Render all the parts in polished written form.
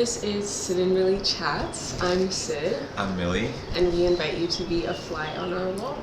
This is Sid and Millie Chats. I'm Sid. I'm Millie. And we invite you to be a fly on our wall.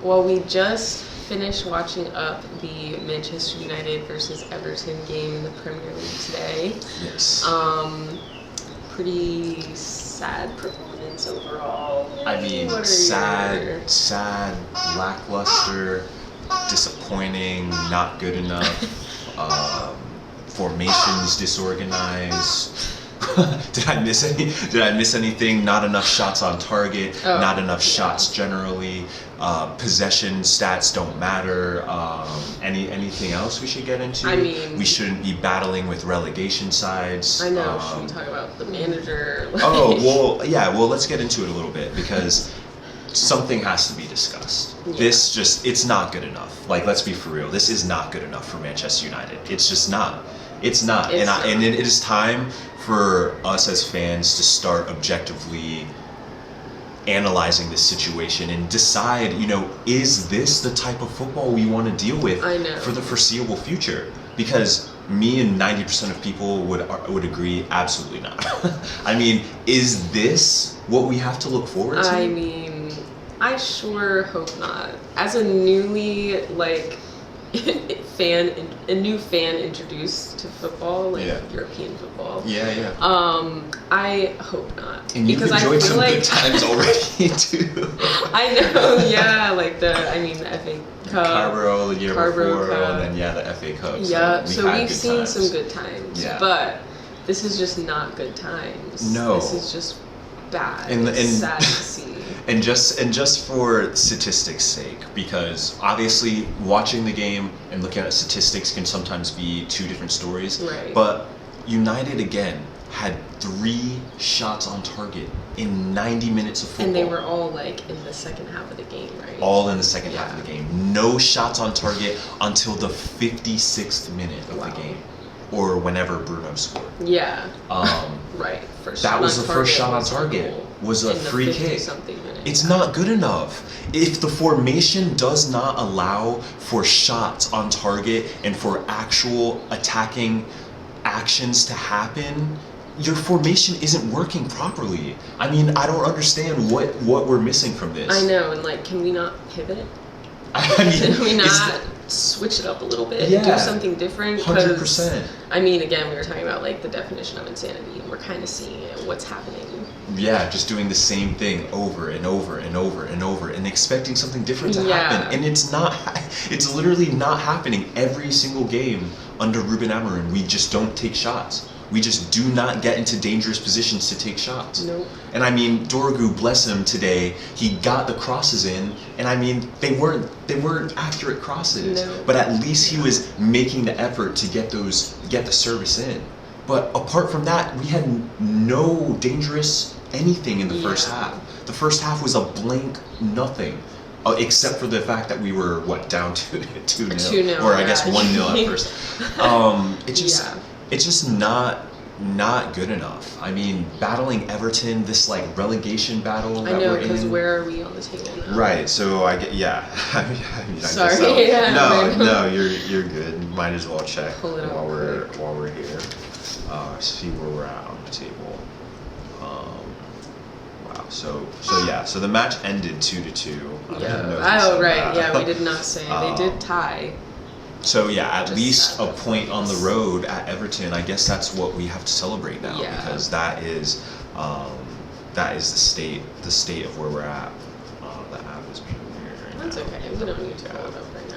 Well, we just finished watching up the Manchester United versus Everton game in the Premier League today. Yes. Pretty sad performance overall. I mean, sad, lackluster, disappointing, not good enough. Formations disorganized. Did I miss anything? Not enough shots on target. Not enough shots generally. Possession stats don't matter. Anything else we should get into? I mean, we shouldn't be battling with relegation sides. I know. Should we talk about the manager? Well, let's get into it a little bit because something has to be discussed. Yeah. It's not good enough. Like, let's be for real. This is not good enough for Manchester United. It's just not. It's not. And it is time for us as fans to start objectively analyzing this situation and decide, is this the type of football we want to deal with for the foreseeable future? Because me and 90% of people would agree, absolutely not. I mean, is this what we have to look forward to? I mean, I sure hope not. As a newly a new fan introduced to football, European football. Yeah. I hope not. And you've enjoyed some good times already too. I know, yeah, the FA Cup, Carabao the year before, Cup. And then the FA Cup. Yeah, so we've seen some good times. Yeah. But this is just not good times. No. This is just bad. It's sad to see. And just for statistics' sake, because obviously watching the game and looking at statistics can sometimes be two different stories. Right. But United again had 3 shots on target in 90 minutes of football. And they were all in the second half of the game, right? All in the second half of the game. No shots on target until the 56th minute of the game. Or whenever Bruno scored. Yeah. Right. That was the first shot on target. Was a free kick. It's not good enough. If the formation does not allow for shots on target and for actual attacking actions to happen, your formation isn't working properly. I mean, I don't understand what we're missing from this. I know, and can we not pivot? I mean, can we not switch it up a little bit? Yeah, do something different? 100%. I mean, again, we were talking about the definition of insanity, and we're kind of seeing it. What's happening? Yeah, just doing the same thing over and over and over and over, and expecting something different to happen, and it's not. It's literally not happening every single game under Ruben Amorim. We just don't take shots. We just do not get into dangerous positions to take shots. Nope. And I mean, Dorgu, bless him, today he got the crosses in, and I mean they weren't accurate crosses, but at least he was making the effort to get the service in. But apart from that, we had no dangerous anything in the first half. The first half was a blank nothing. Except for the fact that we were down 2-0, 2-0, or I guess 1-0 at first. It's just not good enough. I mean, battling Everton, this relegation battle that we're in. I know, because where are we on the table now? Right. So I mean, sorry. No, you're good. Might as well check while we're here. See where we're at on the table. Wow. So the match ended 2-2. Yeah. We did not say they did tie. So at least a point on the road at Everton. I guess that's what we have to celebrate now, because that is the state of where we're at. The app is being weird right now. That's okay. We don't need to pull it up right now.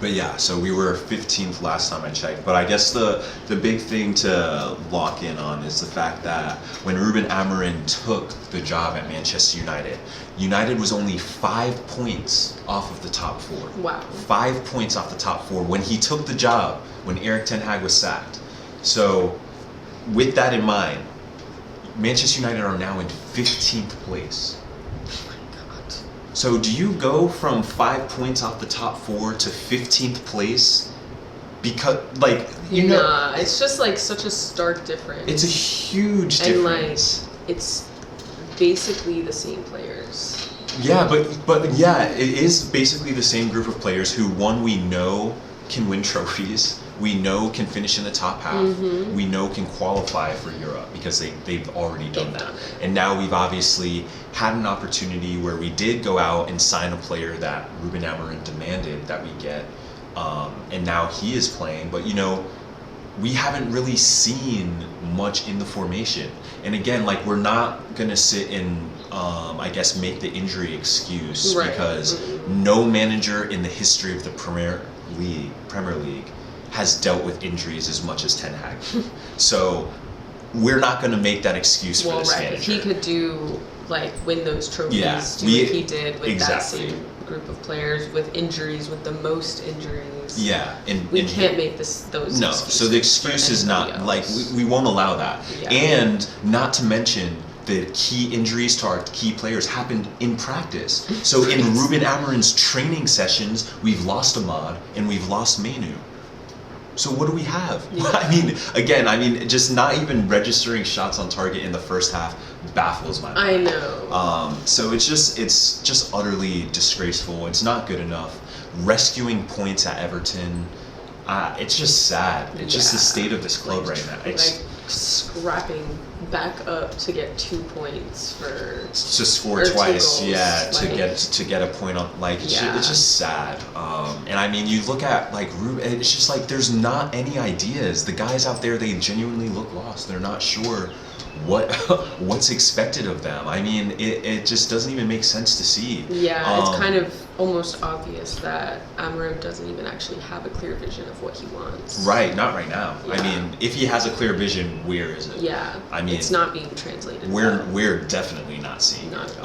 But so we were 15th last time I checked. But I guess the big thing to lock in on is the fact that when Ruben Amorim took the job at Manchester United, United was only 5 points off of the top 4. Wow. 5 points off the top 4 when he took the job, when Erik ten Hag was sacked. So with that in mind, Manchester United are now in 15th place. So do you go from 5 points off the top 4 to 15th place? Because it's just such a stark difference. It's a huge difference. And it's basically the same players. Yeah, but it is basically the same group of players who, one, we know can win trophies. we know can finish in the top half, we know can qualify for Europe because they've already done that. And now we've obviously had an opportunity where we did go out and sign a player that Ruben Amorim demanded that we get, and now he is playing. But you know, we haven't really seen much in the formation. And again, like, we're not gonna sit and I guess make the injury excuse, because no manager in the history of the Premier League has dealt with injuries as much as Ten Hag. So we're not going to make that excuse for this manager. If he could win those trophies, what he did with that same group of players, with injuries, with the most injuries. Yeah, we can't make those. No, so the excuse is not we won't allow that, and not to mention the key injuries to our key players happened in practice. So in Ruben Amorim's training sessions, we've lost Ahmad and we've lost Mainu. So what do we have? I mean, just not even registering shots on target in the first half baffles my mind. I know. So it's just utterly disgraceful. It's not good enough. Rescuing points at Everton, it's just sad. It's just the state of this club right now. Scrapping back up to get 2 points to score twice, to get a point on, it's just sad. And I mean, you look at Ruben, it's just there's not any ideas. The guys out there, they genuinely look lost. They're not sure what's expected of them. I mean, it just doesn't even make sense to see. Yeah, it's kind of almost obvious that Amorim doesn't even actually have a clear vision of what he wants. Right, not right now. Yeah. I mean, if he has a clear vision, where is it? Yeah, I mean, it's not being translated. We're definitely not seeing it.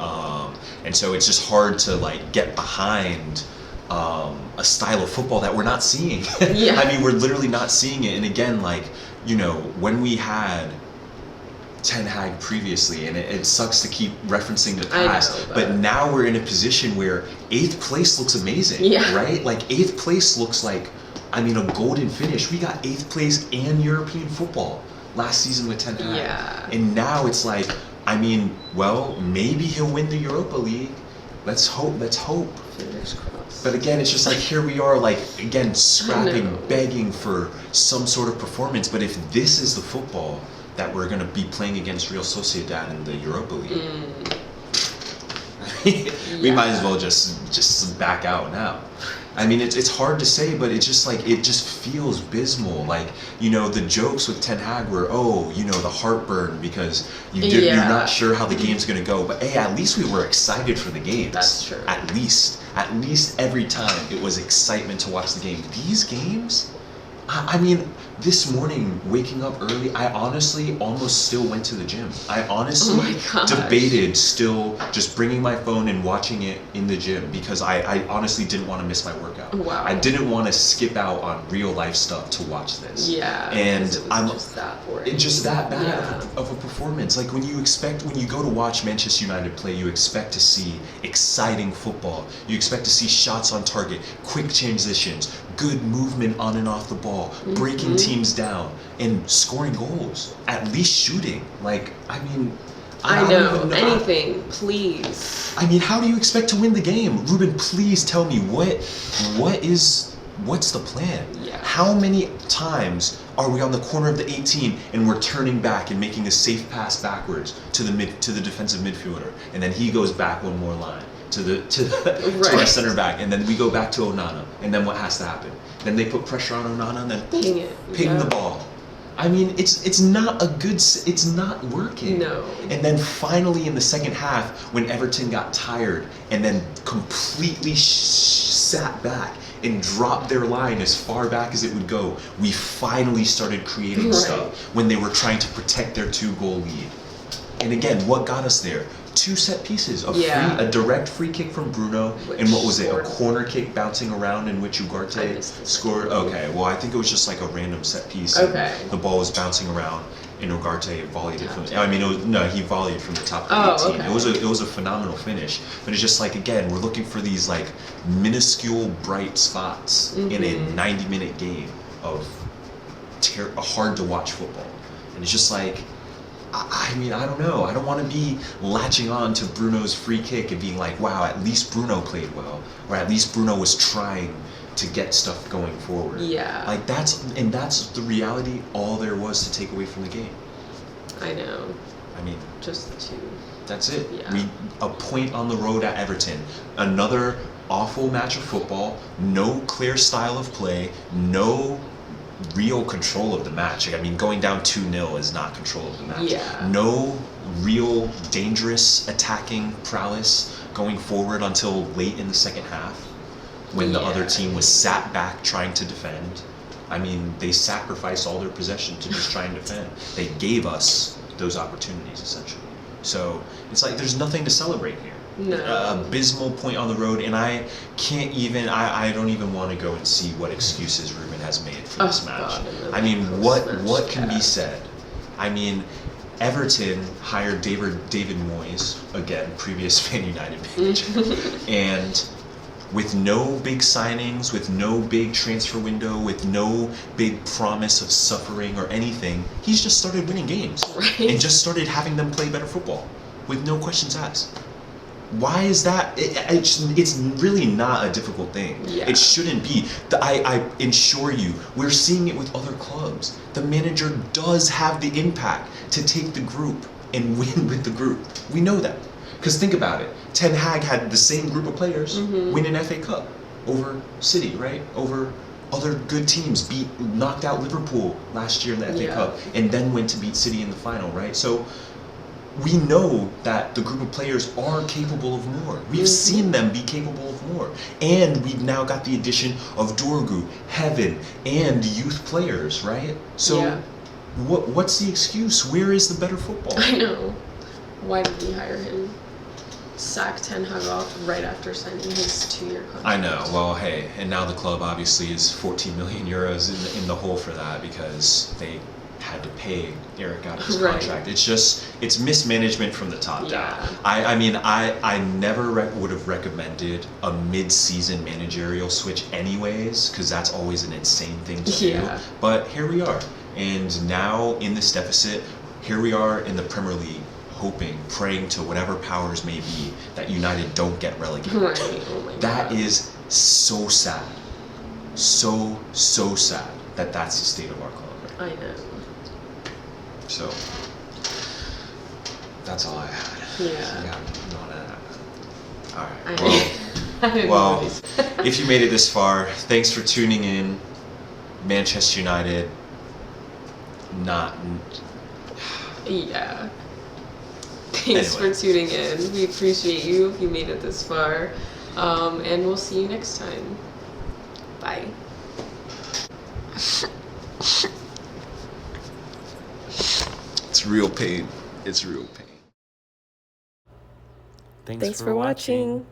And so it's just hard to get behind a style of football that we're not seeing. Yeah. I mean, we're literally not seeing it. And again, when we had Ten Hag previously, and it sucks to keep referencing the past, but now we're in a position where 8th place looks amazing, right? 8th place looks like, a golden finish. We got 8th place and European football last season with Ten Hag. Yeah. And now it's maybe he'll win the Europa League. Let's hope. Fingers crossed. But again, it's just here we are, again, scrapping, begging for some sort of performance. But if this is the football that we're going to be playing against Real Sociedad in the Europa League, we might as well just back out now. I mean, it's hard to say, but it's just it just feels abysmal. The jokes with Ten Hag were, the heartburn because you're not sure how the game's going to go. But hey, at least we were excited for the games. That's true. At least every time it was excitement to watch the game. These games, I mean, this morning, waking up early, I honestly almost still went to the gym. I honestly debated still just bringing my phone and watching it in the gym because I honestly didn't want to miss my workout. Wow. I didn't want to skip out on real life stuff to watch this. Yeah. And I'm just that boring. It's just that bad of a performance. When you go to watch Manchester United play, you expect to see exciting football. You expect to see shots on target, quick transitions, good movement on and off the ball, breaking teams down, and scoring goals. At least shooting. I know. Anything, please. I mean, how do you expect to win the game? Ruben, please tell me what's the plan? Yeah. How many times are we on the corner of the 18 and we're turning back and making a safe pass backwards to the defensive midfielder, and then he goes back one more line to our center back, and then we go back to Onana, and then what has to happen? Then they put pressure on Onana, and then ping the ball. I mean, it's not it's not working. No. And then finally in the second half, when Everton got tired and then completely sat back and dropped their line as far back as it would go, we finally started creating stuff when they were trying to protect their 2-goal lead. And again, what got us there? 2 set pieces, a direct free kick from Bruno, and what was it, a corner kick bouncing around in which Ugarte scored? Okay, well, I think it was just a random set piece. Okay. The ball was bouncing around, and Ugarte volleyed it from. He volleyed from the top of the 18. Okay. It was a phenomenal finish, but it's just again, we're looking for these minuscule bright spots in a 90-minute game of hard to watch football, and it's just I mean, I don't know. I don't want to be latching on to Bruno's free kick and being wow, at least Bruno played well, or at least Bruno was trying to get stuff going forward. Yeah. Like that's the reality. All there was to take away from the game. I know. I mean, just 2. That's it. Yeah. A point on the road at Everton. Another awful match of football. No clear style of play. No real control of the match. I mean, going down 2-0 is not control of the match. Yeah. No real dangerous attacking prowess going forward until late in the second half, when the other team was sat back trying to defend. I mean, they sacrificed all their possession to just try and defend. They gave us those opportunities, essentially. So it's like there's nothing to celebrate here. No. Abysmal point on the road, and I don't even want to go and see what excuses Ruben has made for this match. God, I mean, what can be said? I mean, Everton hired David Moyes, again, previous Man United manager, and with no big signings, with no big transfer window, with no big promise of suffering or anything, he's just started winning games. Right. And just started having them play better football with no questions asked. Why is that? It's really not a difficult thing. Yeah. It shouldn't be. I assure you, we're seeing it with other clubs. The manager does have the impact to take the group and win with the group. We know that. Because think about it. Ten Hag had the same group of players win an FA Cup over City, right? Over other good teams. Knocked out Liverpool last year in the FA Cup, and then went to beat City in the final, right? So we know that the group of players are capable of more. We've seen them be capable of more. And we've now got the addition of Dorgu, Heaven, and youth players, right? So what's the excuse? Where is the better football? I know. Why did we hire him? Sack Ten Hag off right after signing his 2-year contract. I know. Well, hey, and now the club obviously is 14 million euros in the hole for that because they had to pay Eric out of his contract. It's mismanagement from the top down. I mean, I never would have recommended a mid-season managerial switch anyways, because that's always an insane thing to do. But here we are. And now in this deficit, here we are in the Premier League, hoping, praying to whatever powers may be that United don't get relegated. Right. Oh my That God. is so sad. So sad that that's the state of our club right now. I know. So that's all I had. Yeah. Alright. Well, if you made it this far, thanks for tuning in. Manchester United, Yeah. Thanks for tuning in. We appreciate you if you made it this far. And we'll see you next time. Bye. It's real pain. It's real pain. Thanks for watching.